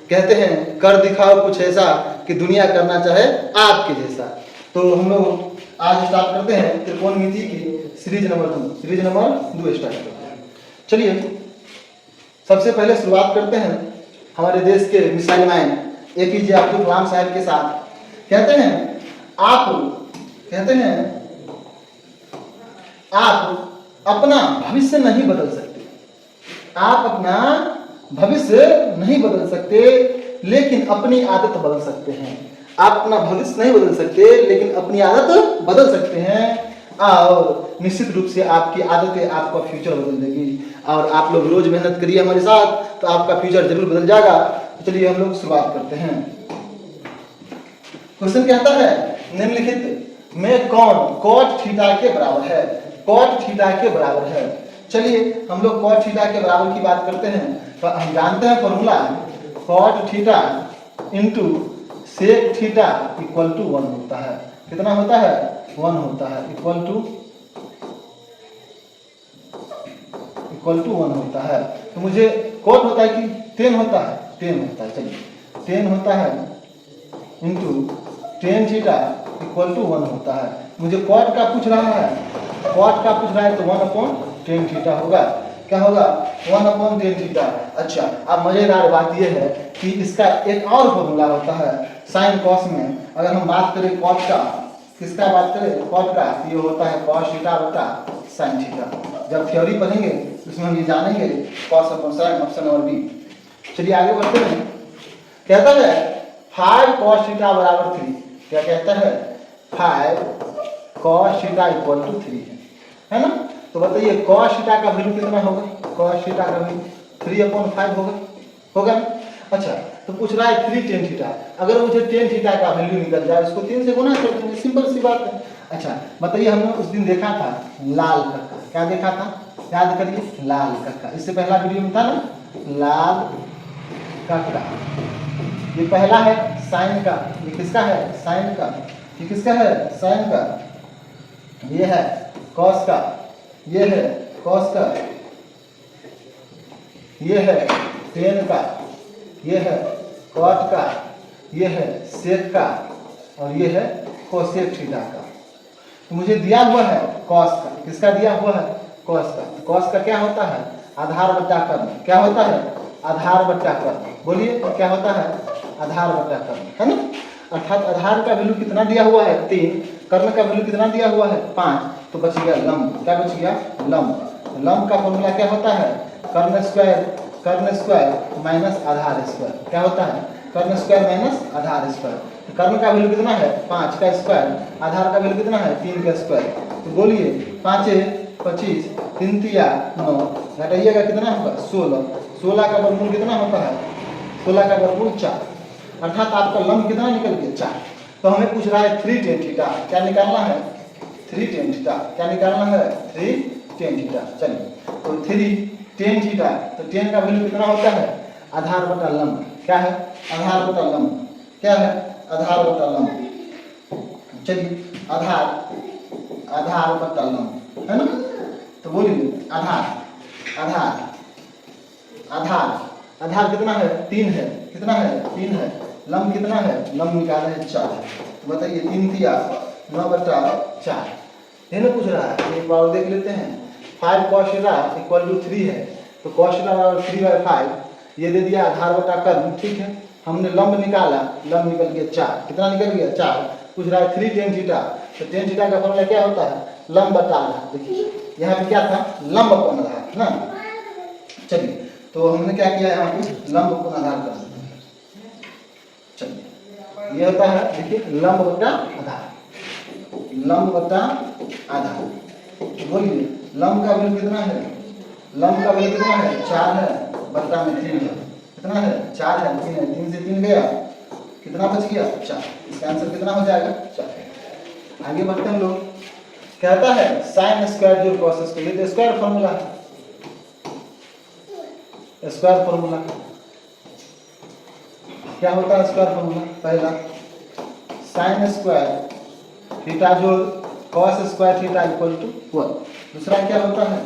कहते हैं कर दिखाओ कुछ ऐसा कि दुनिया करना चाहे आपके जैसा। तो हम लोग आज स्टार्ट करते हैं त्रिकोणमिति की सीरीज नंबर 2 स्टार्ट करते हैं। चलिए सबसे पहले शुरुआत करते हैं हमारे देश के missile man APJ Abdul Kalam साहब के साथ। कहते हैं आप अपना भविष्य नहीं बदल सकते, आप अपना भविष्य नहीं बदल सकते लेकिन अपनी आदत बदल सकते हैं। आप अपना भविष्य नहीं बदल सकते लेकिन अपनी आदत बदल सकते हैं, और निश्चित रूप से आपकी आदतें आपका फ्यूचर बदल देगी। और आप लोग रोज मेहनत करिए हमारे साथ तो आपका फ्यूचर जरूर बदल जाएगा। तो चलिए हम लोग शुरुआत करते हैं। क्वेश्चन कहता है निम्नलिखित में कौन cot थीटा के बराबर है? cot थीटा के बराबर है। चलिए हम लोग cot थीटा के बराबर की बात करते हैं। तो हम जानते हैं formula cot theta into sec theta equal to 1 होता है। कितना होता है? 1 होता है, इक्वल टू 1 होता है। तो मुझे cot होता है कि tan होता है? tan होता है। चलिए tan होता है into tan theta equal to 1 होता है। मुझे cot का पूछ रहा है, तो 1/tan थीटा होगा। क्या होगा? 1/tan theta. अच्छा, अब मजेदार बात यह है कि इसका एक और फॉर्मूला होता है साइन कॉस में। अगर हम बात करें cot का, किसका बात करें? cot का, ये होता है cos थीटा बटा sin थीटा। जब थ्योरी पढ़ेंगे उसमें हम ये जानेंगे cos upon sin, option number B. चलिए आगे बढ़ते हैं। कहता है 5 cos थीटा बराबर 3। क्या कहता है? 5 cos थीटा इक्वल टू 3 है ना। तो बताइए cos थीटा का वैल्यू कितना होगा? cos थीटा का वैल्यू 3/5 होगा। अच्छा, तो पूछ रहा है 3 tan थीटा। अगर मुझे tan थीटा का वैल्यू निकल जाए उसको 3 से गुना कर देंगे, सिंपल सी बात है। अच्छा बताइए, हमने उस दिन देखा था लाल कक्का। क्या देखा था? याद करिए, लाल कक्का। इससे पहला वीडियो में था ना लाल कक्का। ये पहला है साइन का, ये किसका है? साइन का। ये किसका है? साइन का। ये है कॉस का, ये है कॉस का, ये है टेन का, ये है कॉट का, ये है सेक का, और ये है कोसेक थीटा का। तो मुझे दिया हुआ है कॉस का। किसका दिया हुआ है? कॉस का। कॉस का क्या होता है? आधार बट्टा कर्ण। क्या होता है? आधार बट्टा कर्ण। बोलिए तो क्या होता है? आधार बट्टा कर्ण, है ना। अर्थात आधार का वैल्यू कितना दिया हुआ है? 3। कर्ण का वैल्यू कितना दिया हुआ है? 5। तो बच गया लंब। क्या बच गया? लंब। लंब का फॉर्मूला क्या होता है? कर्ण स्क्वायर माइनस आधार स्क्वायर। क्या होता है? कर्ण स्क्वायर माइनस आधार स्क्वायर। तो कर्ण का वैल्यू कितना है? 5 का स्क्वायर। आधार का वैल्यू कितना है? 3 का स्क्वायर। तो बोलिए 5 25, 3 तिया 9, घटाइएगा कितना होगा? 16। 16 का वर्गमूल कितना होता है? 16 का वर्गमूल 4। अर्थात आपका लंब कितना निकल गया? 4। तो हमें पूछ रहा है 3 tan थीटा। क्या निकालना है? 3 tan थीटा। क्या निकालना है? 3 tan थीटा। चलिए तो 3 tan थीटा, तो tan का वैल्यू कितना होता है? आधार बटा लंब। क्या है? आधार बटा लंब। क्या है? आधार बटा लंब। चलिए आधार बटा लंब, है ना। तो बोलिए आधार कितना है? 3 है। कितना है? 3 है। लंब कितना है? लंब निकाले है 4 है। तो बताइए 3 तिया 9/4। ये ना पूछ रहा है, एक बार देख लेते हैं। 5 cos थीटा इक्वल टू 3 है, तो cos थीटा बराबर 3/5। ये दे दिया आधार बटा कर्ण, ठीक है। हमने लंब निकाला, लंब निकल गया 4। कितना निकल गया? 4। पूछ रहा है 3 tan थीटा। तो tan थीटा का फॉर्मूला क्या होता है? लंब बटा आधार। देखिए यहाँ पे क्या था? लंब अपॉन आधार ना। चलिए तो हमने क्या किया यहाँ पे? लंब अपॉन आधार कर दिया। चलिए ये होता है, देखिए लंब बटा आधार। लंब बटा आधार। बोलिए लंब का वैल्यू कितना है? लंब का वैल्यू कितना है? 4 है, बट्टा में 3 है। कितना है? 4 है, 3 है। 3 से 3 गया, कितना बच गया? 4। इसका आंसर कितना हो जाएगा? 4। आगे बढ़ते हैं लोग। कहता है साइन स्क्वायर जोड़ कॉस स्क्वायर। ये तो स्क्वायर फॉर्मूला है, स्क्वायर फॉर्मूला। क्या होता है स्क्वायर फॉर्मूला? पहला साइन स्क्वायर थीटा जोड़ cos square theta equal to 1। दूसरा क्या होता है?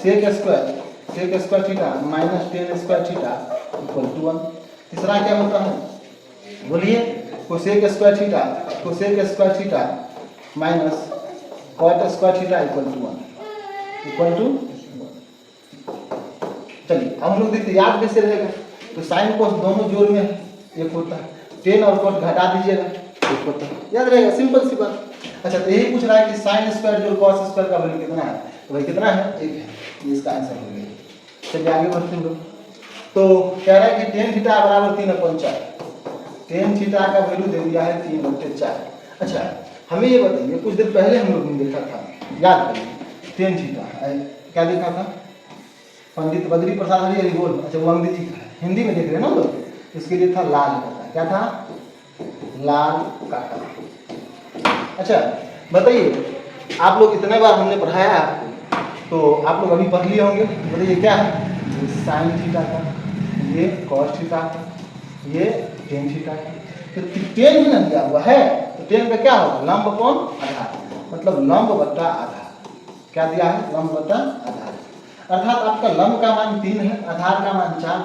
Sec square theta minus tan square theta equal to 1। तीसरा क्या होता है, बोलिए, cosec square theta, cosec square theta minus cot square theta equal to 1, equal to. चलिए अब हम लोग देखते याद कैसे रहेगा, तो साइन कोस दोनों जोड़ में एक होता है, टेन और कॉट घटा दीजिएगा एक होता है, याद रहेगा, सिंपल सी बात। अच्छा तो यही पूछ रहा है कि साइन स्क्वायर जोड़ कॉस स्क्वायर का वैल्यू कितना है, तो भाई कितना है, एक है, ये इसका आंसर हो गया। चलिए आगे बढ़ते हैं लोग, तो कह रहा है कि टेन थीटा बराबर 3/4, टेन थीटा का वैल्यू दे दिया है 3/4। अच्छा हमें ये बताइए, कुछ देर पहले हम लोग ने देखा था, याद करिए, टेन थीटा क्या देखा था, पंडित बद्री प्रसाद हरिहर, अच्छा वो अंग्रेजी जी का है, हिंदी में देख रहे हैं ना लोग, इसके लिए था लाल काटा, क्या था, लाल काटा। अच्छा बताइए, आप लोग इतने बार हमने पढ़ाया आपको, तो आप लोग अभी पढ़ लिए होंगे, बताइए क्या है, ये साइन थीटा का, ये कॉस थीटा का, ये टेन थीटा का, तो टेन ही ना दिया हुआ है, तो टेन का क्या होगा, लंब कोण आधार, मतलब लंब बट्टा आधार, क्या दिया है, लंब बट्टा आधार, अर्थात आपका लंब का मान 3 है, आधार का मान 4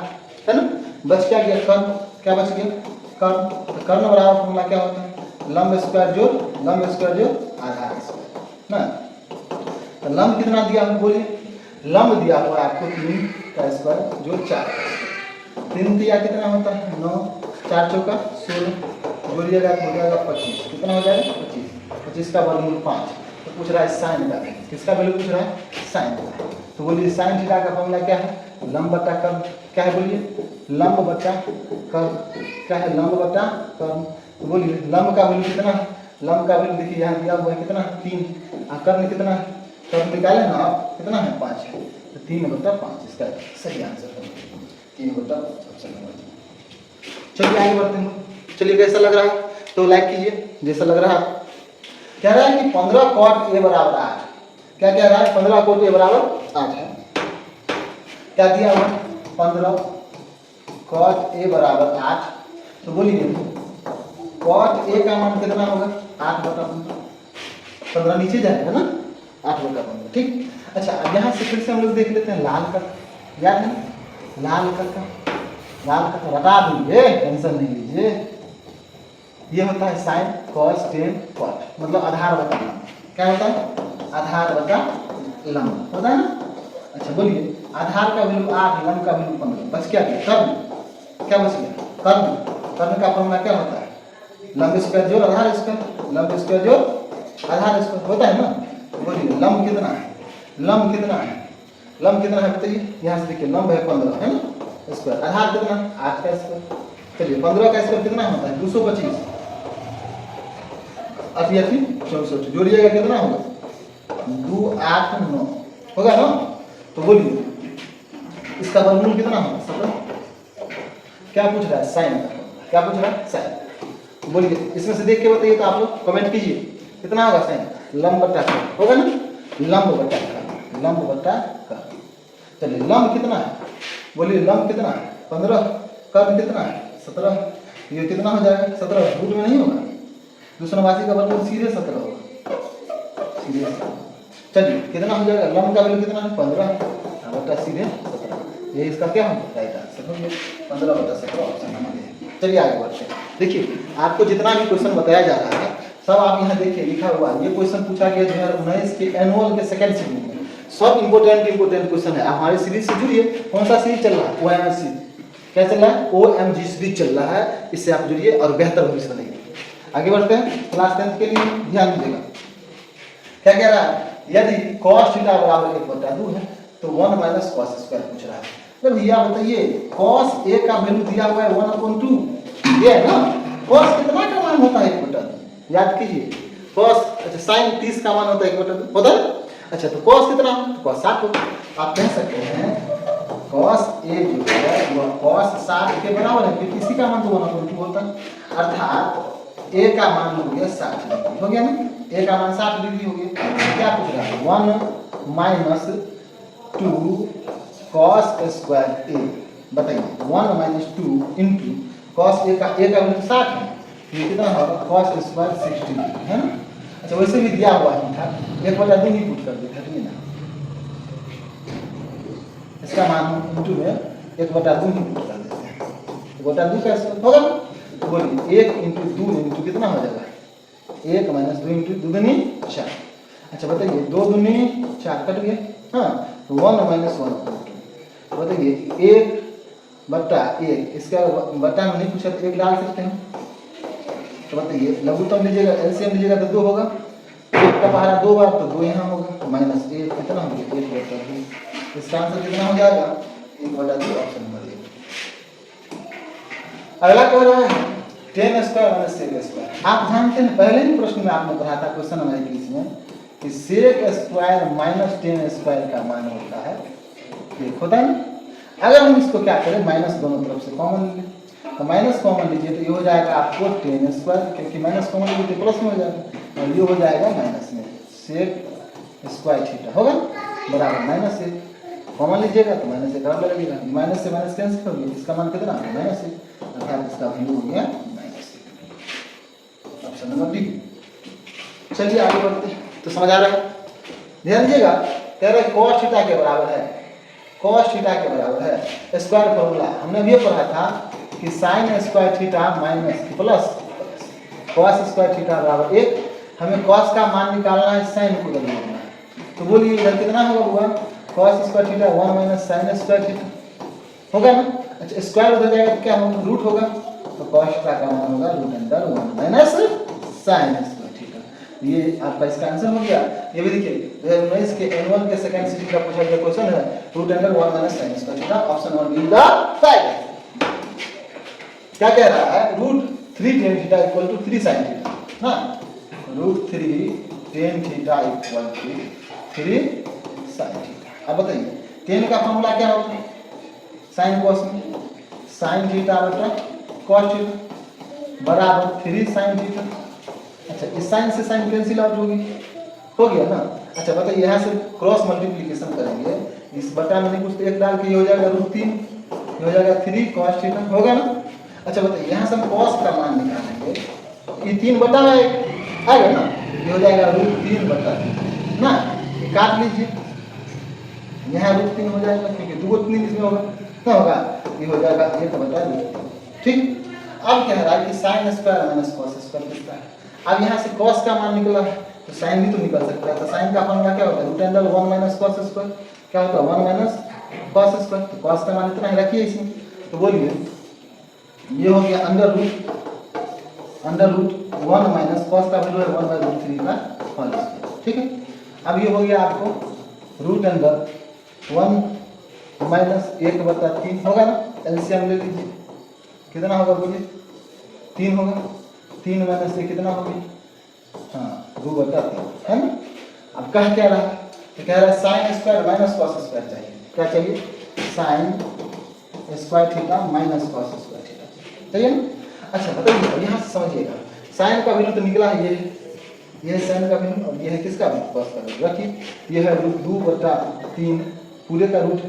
है ना, बच क्या गया कर्ण, क्या बच गया कर्ण, तो कर्ण बराबर फॉर्मूला क्या होता है, लंब स्क्वायर जोड़ आधार स्क्वायर ना। तो लंब कितना दिया हमको बोलिए, लंब दिया हुआ आपको 3 का स्क्वायर जो 4, 3 दिया कितना होता है 9, 4 चौका 16, जोड़िएगा तो हो जाएगा 25, कितना हो जाएगा 25, 25 का वर्गमूल 5। तो पूछ रहा है साइन का, किसका वैल्यू पूछ रहा है, साइन का। तो बोलिए साइन थीटा का फॉर्मूला क्या है, लंब बट्टा कर्ण, क्या है बोलिए, लंब बट्टा कर्ण, क्या है, लंब बट्टा कर्ण। तो बोलिए लंब का वैल्यू कितना है, लंब का वैल्यू देखिए यहाँ दिया हुआ है कितना, 3, और कर्ण कितना है, कर्ण निकाले ना आप, कितना है 5 है, तो 3/5 इसका सही आंसर है, 3/5। चलिए आगे बढ़ते हैं, चलिए कैसा लग रहा है, तो लाइक कीजिए जैसा लग रहा है। कह रहा है कि 15 कॉट ए बराबर 8, क्या कह रहा है, 15 कॉट ए बराबर 8 है, क्या दिया हुआ, 15 कॉट ए बराबर 8, तो बोलिए कॉट ए का मान कितना होगा, 8/15, 15 नीचे जाएगा ना, 8/15, ठीक। अच्छा अब यहाँ से फिर से हम लोग देख लेते हैं लाल का, याद है ना, लाल का रटा दीजिए, टेंशन नहीं लीजिए, ये होता है साइन कॉस टेन कॉट, मतलब आधार बटा लंब, क्या होता है, आधार बटा लंब होता है ना। अच्छा बोलिए आधार का वैल्यू 8, लंब का वैल्यू 15, बच क्या गया कर्ण, क्या बच गया कर्ण, कर्ण का फॉर्मूला क्या होता है, लंब स्क्वायर जोड़ आधार स्क्वायर, लंब स्क्वायर जोड़ आधार स्क्वायर होता है ना। बोलिए लंब कितना है, लंब कितना है, लंब कितना है बताइए, यहाँ से देखिए लंब है 15 है ना स्क्वायर, आधार कितना 8 का स्क्वायर, चलिए 15 का स्क्वायर कितना होता है 225, 88 64, जोड़िएगा कितना होगा 2 8 9 होगा ना। तो बोलिए इसका वर्गमूल कितना होगा 17, क्या पूछ रहा है साइन का, क्या पूछ रहा है साइन। बोलिए इसमें से देख के बताइए, तो आप लोग कमेंट कीजिए कितना होगा साइन, लंब बट्टा कर्ण होगा ना, लंब बट्टा कर्ण, लंब बट्टा कर्ण। चलिए लंब कितना है, बोलिए लंब कितना है 15, कर्ण कितना है 17, ये कितना हो जाएगा 17, रूट में नहीं होगा, दूसरावासी का वर्गमूल सीधे 17 होगा, सीधे 17। चलिए कितना हो जाएगा, लंब का वैल्यू कितना है 15 बट्टा सीधे 17, ये इसका क्या होगा राइट आंसर हो गया 15/17 ऑप्शन नंबर ए। चलिए आगे बढ़ते हैं, देखिए आपको जितना भी क्वेश्चन बताया जा रहा है सब आप यहाँ देखिए लिखा हुआ है, ये क्वेश्चन पूछा गया 2019 के एनुअल के सेकंड सीरीज में, सब इंपोर्टेंट क्वेश्चन है। आप हमारे सीरीज से जुड़िए, कौन सा सीरीज चल रहा है OMG, क्या चल रहा है OMG सीरीज चल रहा है, इससे आप जुड़िए और बेहतर भविष्य बनाइए। आगे बढ़ते हैं, क्लास 10 के लिए ध्यान दीजिएगा, क्या कह रहा है, यदि cos थीटा बराबर 1/2 है तो 1 माइनस कॉस स्क्वायर पूछ रहा है। तो भैया बताइए cos a का वैल्यू दिया हुआ है 1/2, ये है ना, cos कितना का मान होता है 1/2, याद कीजिए cos, अच्छा sin 30 का मान होता है 1/2 होता है, अच्छा तो cos कितना, तो cos 60 होगा। आप कह सकते हैं cos a जो है वह cos 60 के बराबर है, क्योंकि इसी का मान तो 1/2 होता है, अर्थात a का मान हो गया 60 डिग्री, हो गया ना, a का मान 60 डिग्री हो गया। क्या पूछ रहा है 1 माइनस 2 cos स्क्वायर a, बताइए 1 माइनस 2 इंटू cos a का वैल्यू 60 है, ये कितना होगा cos स्क्वायर 60 डिग्री है ना। अच्छा वैसे भी दिया हुआ है था 1/2 ही पुट कर देते हैं ना, इसका मान इंटू में 1/2 ही पुट कर देते हैं, बटा 2 का स्क्वायर होगा। तो बोलिए 1 इंटू 2 इंटू कितना हो जाएगा, 1 माइनस 2 इंटू 2 दूनी 4। अच्छा बताइए 2 दूनी 4 कट गया, हाँ, तो 1 माइनस 1 तो बताइए 1 बटा 1, इसका बटा में नहीं पूछा तो 1 डाल सकते हैं। तो बताइए लघुत्तम लीजिएगा, एलसीएम लीजिएगा तो 2 होगा, 1 का पहाड़ा 2 बार तो 2 यहाँ होगा, तो माइनस 1 कितना हो गया, 1 बटा 2। इसका आंसर कितना हो जाएगा, 1 बटा 2, ऑप्शन नंबर ए। अगला क्या रहा है, 10 स्क्वायर माइनस सेक स्क्वायर। आप जानते हैं पहले ही प्रश्न में आपने पढ़ा था क्वेश्चन नंबर 21 में कि सेक स्क्वायर माइनस 10 स्क्वायर का मान होता है, एक होता है ना। अगर हम इसको क्या करें, माइनस दोनों तरफ से कॉमन लें, तो माइनस कॉमन लीजिए तो ये हो जाएगा आपको 10 स्क्वायर, क्योंकि माइनस कॉमन लीजिए तो प्लस में हो जाएगा, और ये हो जाएगा माइनस में सेक स्क्वायर थीटा होगा बराबर माइनस 1। कॉमन लीजिएगा तो माइनस 1 बराबर लगेगा, माइनस से माइनस कैंसिल हो गया, इसका मान कितना है माइनस 1, अर्थात इसका वैल्यू हो गया माइनस 1, ऑप्शन नंबर डी। चलिए आगे बढ़ते हैं, तो समझ आ रहा है, ध्यान दीजिएगा, कह रहे cos थीटा के बराबर है, cos थीटा के बराबर है स्क्वायर फॉर्मूला हमने अभी पढ़ा था कि sin square theta minus plus cos square theta बराबर 1। हमें cos का मान निकालना है, sin को बदलना है, तो बोलिए इधर कितना होगा, cos square theta 1 minus sin square theta होगा ना। अच्छा स्क्वायर उधर जाएगा तो क्या होगा, रूट होगा, तो cos थीटा का मान होगा root under 1 minus sin square theta. ये आपका इसका आंसर हो गया। ये भी देखिए 2019 के एनुअल के सेकंड सिटी का पूछा गया क्वेश्चन है, root under 1 minus sin square theta, option 1 be the right. क्या कह रहा है, root 3 tan theta equal to 3 sin theta, हाँ, root 3 tan theta equal to 3 sin theta. अब बताइए tan का फॉर्मूला क्या होता है, sin cos में, sin थीटा बटा cos थीटा बराबर 3 sin थीटा। अच्छा इस साइन से साइन कैंसिल आउट होगी, हो गया ना। अच्छा बताइए यहाँ से क्रॉस मल्टीप्लिकेशन करेंगे, इस बटा में नहीं कुछ तो 1 डाल के ये हो जाएगा रूट 3, ये हो जाएगा 3 cos थीटा होगा ना। अच्छा बताइए यहाँ से हम cos का मान निकालेंगे, ये 3 बटा में आएगा ना, ये हो जाएगा रूट 3 बटा 3 ना, ये काट लीजिए, यहाँ रूट 3 हो जाएगा क्योंकि 2 3 इसमें होगा, क्या होगा, ये हो जाएगा 1 बटा 2, ठीक। अब कह रहा है कि sin square minus cos square कितना है। अब यहाँ से cos का मान निकला है तो sin भी तो निकल सकता है, तो sin का फॉर्मूला क्या होता है, root under 1 minus cos square, क्या होता है 1 माइनस cos स्क्वायर, तो cos का मान इतना ही रखिए इसमें। तो बोलिए ये हो गया अंडर रूट 1 माइनस cos का वैल्यू है 1/√3 का होल स्क्वायर, ठीक है। अब ये हो गया आपको रूट अंडर 1 माइनस 1/3 होगा ना, एलसीएम ले लीजिए, कितना होगा बोलिए 3 होगा, 3 माइनस 1 कितना होगी, हाँ 2/3 है ना। अब कह क्या रहा है, तो कह रहा है sin square minus cos square चाहिए, क्या चाहिए, sin square theta minus cos square theta चाहिए ना। अच्छा बताइए यहाँ से समझिएगा, sin का वैल्यू तो निकला है, ये है sin का वैल्यू और ये है किसका cos का वैल्यू, रखिए ये है 2/3 पूरे का रूट,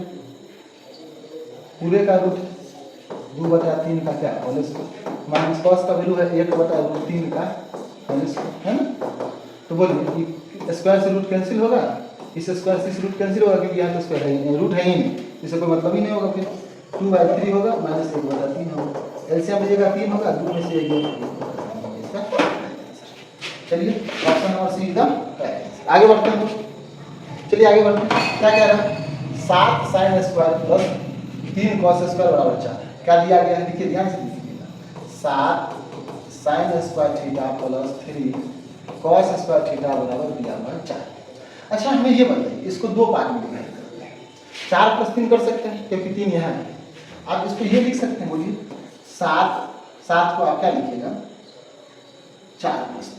पूरे का रूट 2/3 का क्या होल स्क्वायर माइनस cos का वैल्यू है 1/√3 का होल स्क्वायर है ना। तो बोलिए स्क्वायर से रूट कैंसिल होगा, इस स्क्वायर से इस रूट कैंसिल होगा क्योंकि यहाँ तो स्क्वायर है, रूट है ही नहीं, इससे कोई मतलब ही नहीं होगा, फिर 2/3 होगा माइनस 1/3 होगा, एलसीएम लीजिएगा 3 होगा, 2 में से 1 इसका। चलिए ऑप्शन नंबर सी एकदम करेक्ट। आगे बढ़ते हैं, चलिए आगे बढ़ते हैं, क्या कह रहा है 7 sin square plus 3 cos square बराबर 4, क्या दिया गया है, देखिए ध्यान से देखिएगा, 7 sin square theta plus 3 cos square theta बराबर दिया हुआ है 4। अच्छा हमें ये बताइए इसको 2 पार्ट में डिवाइड करते हैं, 4 + 3 कर सकते हैं क्योंकि 3 यहाँ है, आप इसको ये लिख सकते हैं, बोलिए 7 को आप क्या लिखिएगा 4 + 3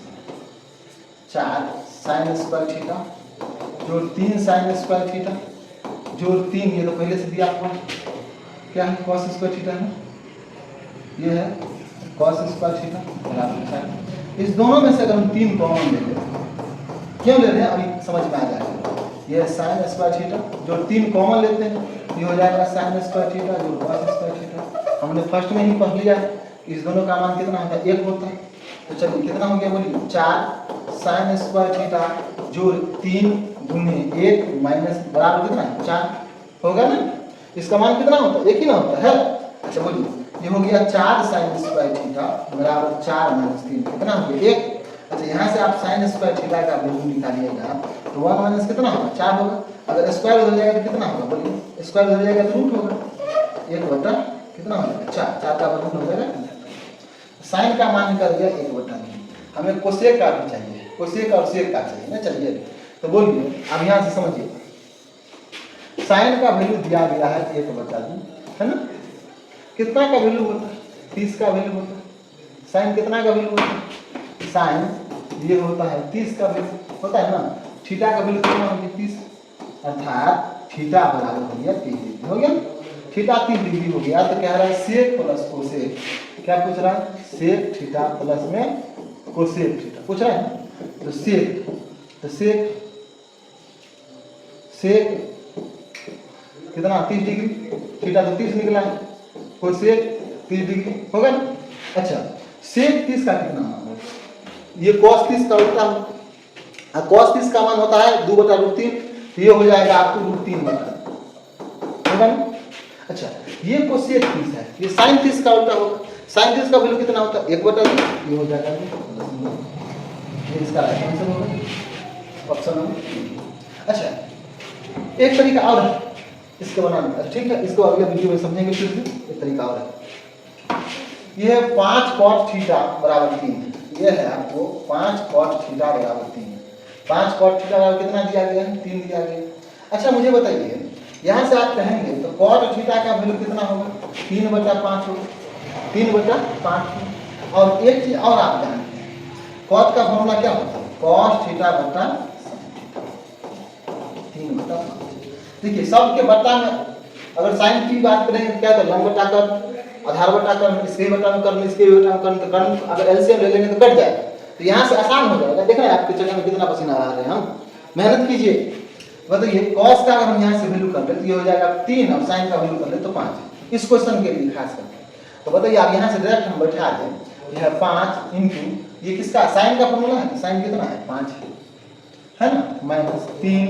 4 sin स्क्वायर थीटा जो 3 sin स्क्वायर थीटा जो 3, ये तो पहले से दिया आपको क्या है cos स्क्वायर थीटा है, ये है cos स्क्वायर थीटा बराबर 4। इस दोनों में से अगर हम 3 कॉमन ले लें, क्यों ले रहे हैं अभी समझ में आ जाएगा, ये sin स्क्वायर थीटा जो 3 कॉमन लेते हैं ये हो जाएगा sin स्क्वायर थीटा जो cos स्क्वायर थीटा, हमने फर्स्ट में ही पढ़ लिया इस दोनों का मान कितना होता है 1 होता है। तो चलिए कितना हो गया बोलिए 4 sin स्क्वायर थीटा जो 3 गुने 1 माइनस बराबर कितना 4 होगा ना, इसका मान कितना होता है 1 ही ना होता है। अच्छा बोलिए ये हो गया 4 साइन स्क्वायर थीटा बराबर 4 माइनस 3 कितना हो गया 1। अच्छा यहाँ से आप साइन स्क्वायर थीटा का वैल्यू निकालिएगा तो 1 माइनस कितना होगा 4 होगा। अगर स्क्वायर हो जाएगा तो कितना होगा बोलिए, स्क्वायर हो जाएगा तो रूट होगा 1 बटा कितना हो जाएगा 4, 4 का वर्ग हो जाएगा। साइन का मान निकल गया 1 बटा 2। हमें कोसेक का भी चाहिए, कोसेक और सेक का चाहिए ना। चलिए तो बोलिए अब यहाँ से समझिए, साइन का वैल्यू दिया गया है 1 बटा 2 है ना। कितना का वैल्यू होता है 30 का वैल्यू होता है। साइन कितना का वैल्यू होता है, साइन ये होता है 30 का वैल्यू होता है ना। थीटा का वैल्यू कितना हो गया 30, अर्थात थीटा बराबर हो गया 30 डिग्री हो गया। थीटा 30 डिग्री हो गया तो कह रहा है सेक प्लस कोसेक, क्या पूछ रहा है सेक थीटा प्लस में कोसेक थीटा पूछ रहा है। तो सेक कितना 30 डिग्री, थीटा तो 30 निकला है, कोसेक 30 डिग्री होगा ना। अच्छा सेक 30 का कितना मान है, ये cos 30 का उल्टा है। cos 30 का मान होता है 2 बटा रूट 3, ये हो जाएगा आपको रूट 3 बटा होगा ना। अच्छा ये कोसेक 30 है, ये साइन 30 का उल्टा होगा। साइन 30 का वैल्यू कितना होता है 1 बटा 2, ये हो जाएगा ये इसका राइट आंसर होगा ऑप्शन नंबर। अच्छा एक तरीका और है इसके बनाने का, ठीक है, इसको अगले वीडियो में समझेंगे। फिर से एक तरीका और है, ये है 5 cot थीटा बराबर 3 है। ये है आपको 5 cot थीटा बराबर 3 है। 5 cot थीटा बराबर कितना दिया गया है 3 दिया गया। अच्छा मुझे बताइए यहाँ से आप कहेंगे तो cot थीटा का वैल्यू कितना होगा 3 बटा 5 होगा, 3 बटा 5। और एक चीज और आप जानते हैं cot का फॉर्मूला क्या होता है cos थीटा बटा 3 बटा 5। देखिए सबके बटा में अगर साइन की बात करें क्या तो लंब बटा कर, आधार बटा कर, इसके बटा में कर, इसके बटा में कर, तो कर्ण अगर एलसीएम ले लेंगे तो कट जाएगा। तो यहाँ से आसान हो जाएगा। देख रहे हैं आपके चेहरे में कितना पसीना आ रहा है, हम मेहनत कीजिए। बताइए cos का अगर हम यहाँ से वैल्यू कर ले तो ये हो जाएगा 3 और साइन का वैल्यू कर ले तो 5 इस क्वेश्चन के लिए खास करके। तो बताइए आप यहाँ से डायरेक्ट हम बैठा दें, यह 5 इंटू ये किसका साइन का फॉर्मूला है, साइन कितना है 5 है ना, माइनस 3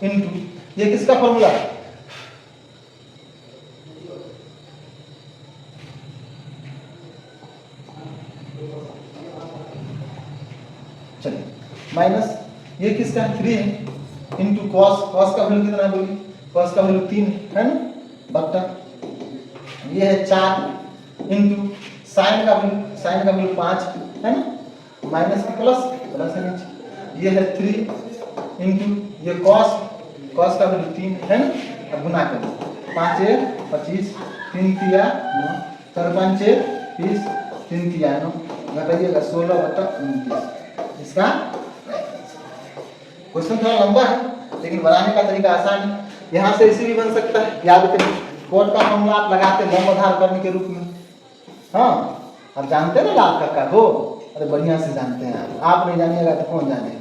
इंटू ये किसका फॉर्मूला है चलिए माइनस ये किसका 3 है इंटू कॉस, कॉस का वैल्यू कितना है बोलिए, कॉस का वैल्यू 3 है ना, बट्टा ये है 4 इंटू साइन का वैल्यू 5 है ना, माइनस की प्लस है नीचे, ये है 3 इंटू ये कॉस, कॉस का वैल्यू 3 है ना। अब गुना करें 5 25 3 तिया 9 4 5 20 3 तिया 9 घटाइएगा 16 बटा 29 इसका क्वेश्चन थोड़ा लंबा है लेकिन बनाने का तरीका आसान है। यहाँ से इसी भी बन सकता है, याद करिए कोड का फॉर्मूला आप लगाते हैं लंब आधार करने के रूप में। हाँ आप जानते हैं ना लाल कक्का को, अरे बढ़िया से जानते हैं आप नहीं जानिएगा तो कौन जानेगा।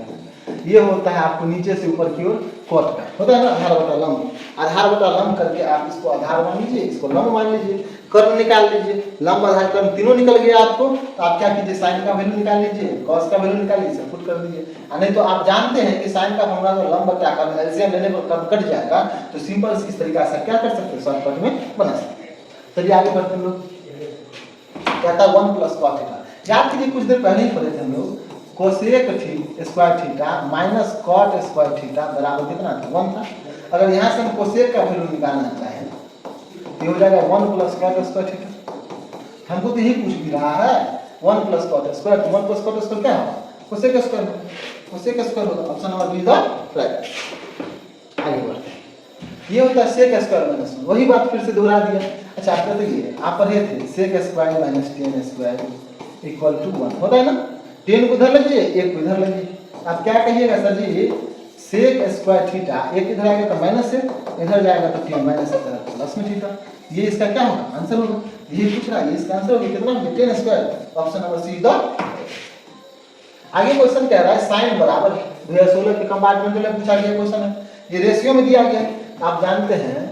ये होता है आपको नीचे से ऊपर की ओर कोट का होता है ना, आधार बटा लंब, आधार बटा लंब करके आप इसको आधार मान लीजिए, इसको लंब मान लीजिए, कर्ण निकाल लीजिए, लंब आधार कर्ण तीनों निकल गया आपको। तो आप क्या कीजिए साइन का वैल्यू निकाल लीजिए, कॉस का वैल्यू निकाल लीजिए, पुट कर दीजिए। नहीं तो आप जानते हैं कि साइन का फॉर्मूला तो लंब बटा कर्ण एलसीएम लेने पर कर्ण कट जाएगा, तो सिंपल इस तरीका से क्या कर सकते हैं शॉर्टकट में बना सकते हैं। चलिए आगे बढ़ते हैं लोग, कहता है 1 प्लस कॉस थीटा। याद कीजिए कुछ देर पहले ही पढ़े थे हम लोग cosec square theta minus cot square theta बराबर कितना था 1 था। अगर यहाँ से हम कोसेक का वैल्यू निकालना चाहें तो हो जाएगा 1 प्लस कॉट स्क्वायर थीटा। हमको तो यही पूछ भी रहा है 1 प्लस कॉट स्क्वायर, तो 1 प्लस कॉट स्क्वायर क्या होगा कोसेक स्क्वायर, कोसेक स्क्वायर होगा। Option number B the right. आगे बढ़ते हैं, ये होता है सेक स्क्वायर माइनस 1, वही बात फिर से दोहरा दिया। अच्छा आप बताइए आप पढ़े थे sec square minus tan square equal to 1 होता है ना, 10 को इधर लीजिए 1 को इधर लीजिए। आप क्या कहिएगा सर जी सेक स्क्वायर थीटा, एक इधर आएगा तो माइनस है, इधर जाएगा तो 10 माइनस प्लस में थीटा, ये इसका क्या होगा आंसर होगा। ये पूछ रहा है इसका आंसर होगा कितना 10 square, option number see the. आगे क्वेश्चन कह रहा है साइन बराबर 2016 के कंपार्टमेंट में पूछा गया क्वेश्चन है, ये रेशियो में दिया गया है। आप जानते हैं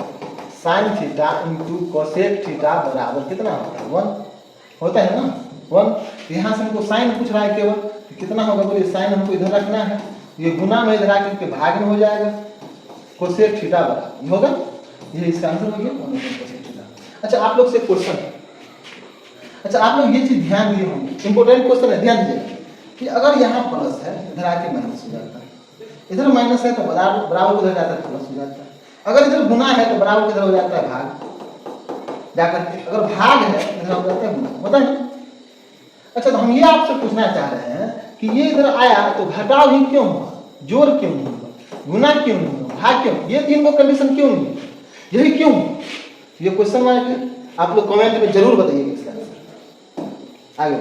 sine theta into cosec theta बराबर कितना होता है 1 होता है ना 1। यहाँ से हमको साइन पूछ रहा है केवल, तो कितना होगा बोलिए, साइन हमको इधर रखना है, ये गुना में इधर आकर के भाग में हो जाएगा, कोसेक थीटा बराबर होगा, ये इसका आंसर हो गया 1 कोसेक थीटा। अच्छा आप लोग से क्वेश्चन अच्छा, आप लोग ये चीज ध्यान दिए होंगे, इंपोर्टेंट क्वेश्चन है, ध्यान दीजिएगा कि अगर यहाँ प्लस है इधर आके माइनस हो जाता है, इधर माइनस है तो बराबर बराबर उधर जाता है प्लस हो जाता है, अगर इधर गुना है तो बराबर किधर हो जाता है भाग जाकर के, अगर भाग है इधर हो जाता है गुना, होता है ना। अच्छा, तो हम ये आपसे पूछना चाह रहे हैं कि ये इधर आया तो घटाव ही क्यों हुआ, जोड़ क्यों नहीं हुआ, गुना क्यों नहीं हुआ, भाग क्यों, ये तीन को कंडीशन क्यों नहीं, यही क्यों, ये क्वेश्चन मार्क है, आप लोग कमेंट में जरूर बताइएगा इसका आंसर। आगे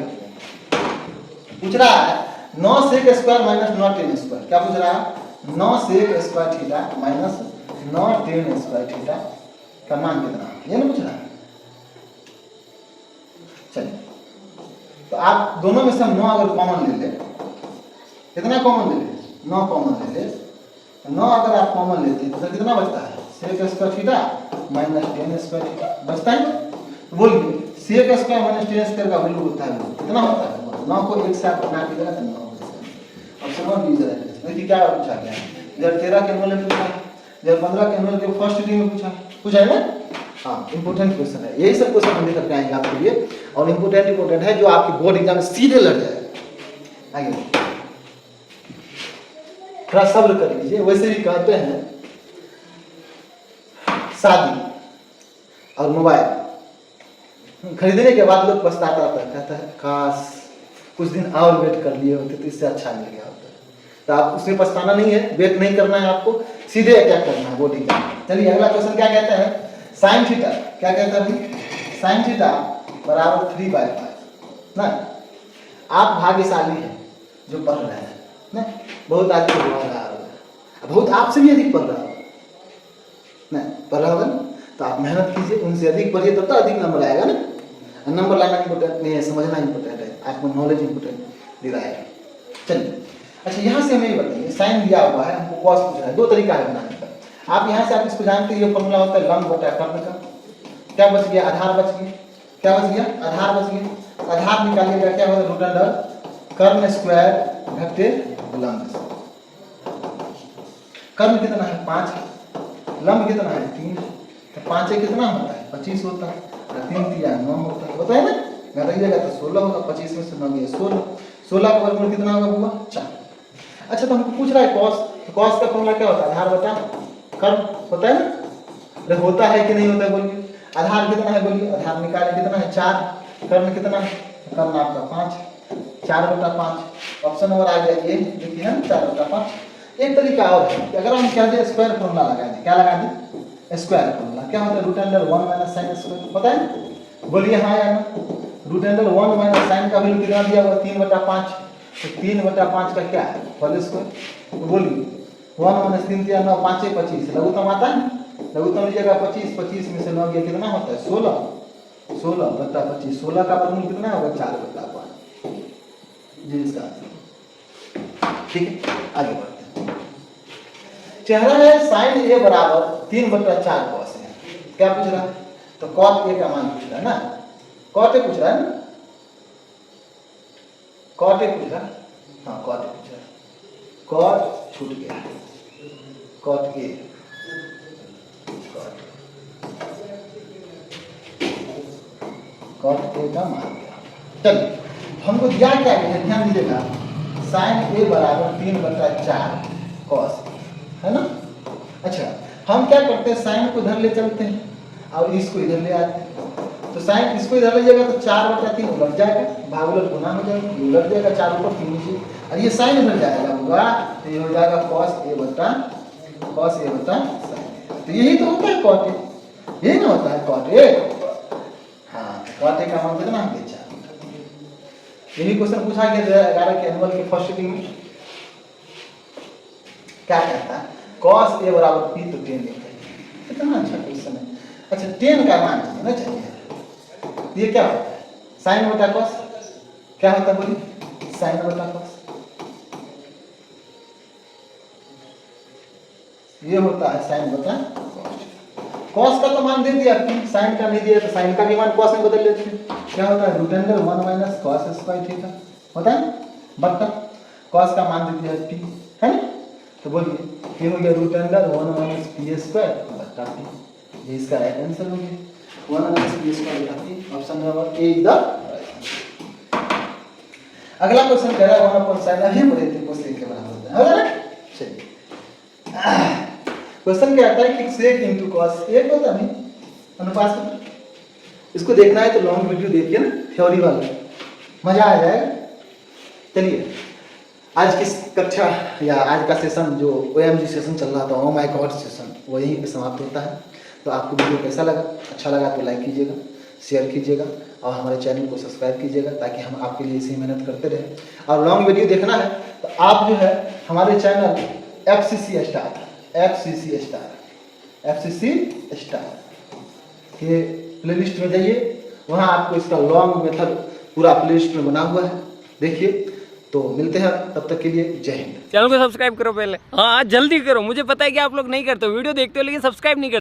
पूछ रहा है 9 sec square minus 9 tan square, क्या पूछ रहा है 9 sec square theta minus 9 tan square theta का मान कितना, ये ना पूछ रहा है। चलिए, तो आप दोनों में से हम 9 अगर कॉमन ले ले, कितना कॉमन ले ले, 9 कॉमन ले ले, 9 अगर आप कॉमन लेते हैं तो कितना बचता है, sec square theta minus tan square theta बचता है। तो बोलिए sec square minus tan square का वैल्यू होता है कितना होता है, 9 को एक साथ बना के देगा तो 9 हो जाएगा। अब समझ लीजिए देखिए क्या पूछा गया है, इधर 13 के एनुअल में पूछा, इधर 15 के एनुअल के फर्स्ट डी में पूछा है ना। हाँ, इंपोर्टेंट क्वेश्चन है, यही सब क्वेश्चन हम लेकर के आएंगे आपके लिए, और इंपोर्टेंट है जो आपके बोर्ड एग्जाम में सीधे लग जाएगा। आगे थोड़ा सब्र कर लीजिए, वैसे भी कहते हैं शादी और मोबाइल खरीदने के बाद लोग पछताता था, कहता है काश कुछ दिन और वेट कर लिए होते तो इससे अच्छा मिल गया होता। तो आप उसमें पछताना नहीं है, वेट नहीं करना है, आपको सीधे अटैक करना है बोर्ड एग्जाम। चलिए अगला क्वेश्चन क्या कहता है, साइन थीटा, क्या कहता है भाई, साइन थीटा बराबर 3/5 ना। आप भाग्यशाली हैं जो पढ़ रहे हैं ना, बहुत आदमी पढ़ रहा होगा, बहुत आपसे भी अधिक पढ़ रहा होगा ना, पढ़ रहा होगा ना, तो आप मेहनत कीजिए, उनसे अधिक पढ़िए तब तो अधिक नंबर आएगा ना। नंबर लाना इंपॉर्टेंट नहीं है, समझना इंपॉर्टेंट है, आपको नॉलेज इंपॉर्टेंट दे रहा है। चलिए, अच्छा यहाँ से हमें ये बताइए, साइन दिया हुआ है, हमको कॉस पूछ रहा है, दो तरीका है बनाने का। आप यहाँ से आप इसको जानते हैं, ये फॉर्मूला होता है लंब बटा कर्ण का, क्या बच गया, आधार बच गया, क्या बच गया, आधार बच गया, आधार निकालिएगा क्या होगा, रूट अंडर कर्ण स्क्वायर घटे लंब। कर्ण कितना है 5, लंब कितना है 3, तो 5 कितना होता है 25 होता है, 3 3 9 होता है, बताए ना, घटाइएगा तो 16 होगा, 25 में से 9 गया 16, 16 का वर्गमूल कितना होगा बुआ 4। अच्छा, तो हमको पूछ रहा है कॉस, तो कॉस का फॉर्मूला क्या होता है, आधार बटा कर्ण होता है ना, अरे होता है कि नहीं होता है बोलिए, आधार कितना है बोलिए, आधार निकाले कितना है 4, कर्ण कितना है, कर्ण आपका 5, 4/5, ऑप्शन नंबर आ गया ए, देखिए ना 4/5। एक तरीका और है कि अगर हम क्या दे स्क्वायर फॉर्मूला लगा दें, क्या लगा दें, स्क्वायर फॉर्मूला, क्या होता है root under 1 minus sine square, पता है, बोलिए हाँ या ना। रूट अंडर 1 माइनस साइन का वैल्यू कितना दिया हुआ 3/5, तो 3/5 का क्या है होल स्क्वायर, तो बोलिए 1 माइनस 3 3 9 5 25, लघुत्तम आता है, लघुत्तम लीजिएगा 25, 25 में से 9 गया कितना होता है 16, 16/25, 16 का वर्गमूल कितना होगा 4/5, जी इसका आंसर। ठीक है, आगे बढ़ते हैं। चेहरा है साइन ए बराबर 3/4 कॉस है, क्या पूछ रहा है, तो कॉट ए का मान पूछ रहा है ना, कॉट ए पूछ रहा है ना, कॉट ए पूछ रहा है, हाँ कॉट ए पूछ रहा है, कॉट छूट गया, कॉट ए, कॉट ए का मान गया। चलिए हमको दिया क्या है, ध्यान दीजिएगा, साइन ए बराबर 3/4 कॉस है ना। अच्छा, हम क्या करते हैं, साइन को इधर ले चलते हैं और इसको इधर ले आते हैं, तो साइन इसको इधर ले जाएगा तो 4/3 उलट जाएगा, भाग उलट गुना हो जाएगा, उलट जाएगा 4 ऊपर 3 नीचे, और ये साइन इधर जाएगा होगा, तो ये हो जाएगा cos a बटा साइन। तो यही तो होता है cot a, यही ना होता है cot a, हाँ cot a का मान कितना है 4। यही क्वेश्चन पूछा गया 11 के एनुअल के फर्स्ट रीडिंग में, क्या कहता है cos a बराबर p तो 10 लेते हैं, कितना अच्छा क्वेश्चन है। अच्छा 10 का मान ना चाहिए, ये क्या होता है साइन बटा cos, क्या होता है बोलिए साइन बटा cos, ये होता है साइन बटा cos का तो मान दे दिया, साइन का नहीं दिया तो साइन का भी मान cos में बदल लेते हैं, क्या होता है root under 1 minus cos square theta होता है, बटा cos का मान दे दिया p है ना, तो बोलिए ये हो गया root under 1 minus p square बटा p, ये इसका राइट आंसर हो गया 1 माइनस p स्क्वायर बटा p, option number A is the अगला क्वेश्चन कह रहा है 1/sin अभी बोले थे cos के बराबर है ना। चलिए क्वेश्चन क्या आता है कि sec into cos एक होता नहीं अनुपात सूत्र। इसको देखना है तो लॉन्ग वीडियो देखिए ना, थ्योरी वाला, मजा आ जाएगा। चलिए आज की कक्षा या आज का सेशन जो OMG सेशन चल रहा था, ओ माय गॉड सेशन, वो यहीं पे समाप्त होता है। तो आपको वीडियो कैसा लगा? अच्छा लगा तो लाइक कीजिएगा, शेयर कीजिएगा और हमारे चैनल को सब्सक्राइब कीजिएगा ताकि हम आपके लिए इसी मेहनत करते रहें। और लॉन्ग वीडियो देखना है तो आप जो है हमारे चैनल FCC स्टार के प्लेलिस्ट में जाइए, वहाँ आपको इसका लॉन्ग मेथड पूरा प्लेलिस्ट में बना हुआ है, देखिए। तो मिलते हैं, तब तक के लिए जय हिंद। चैनल को सब्सक्राइब करो पहले, हाँ जल्दी करो, मुझे पता है कि आप लोग नहीं करते, वीडियो देखते हो लेकिन सब्सक्राइब नहीं करते।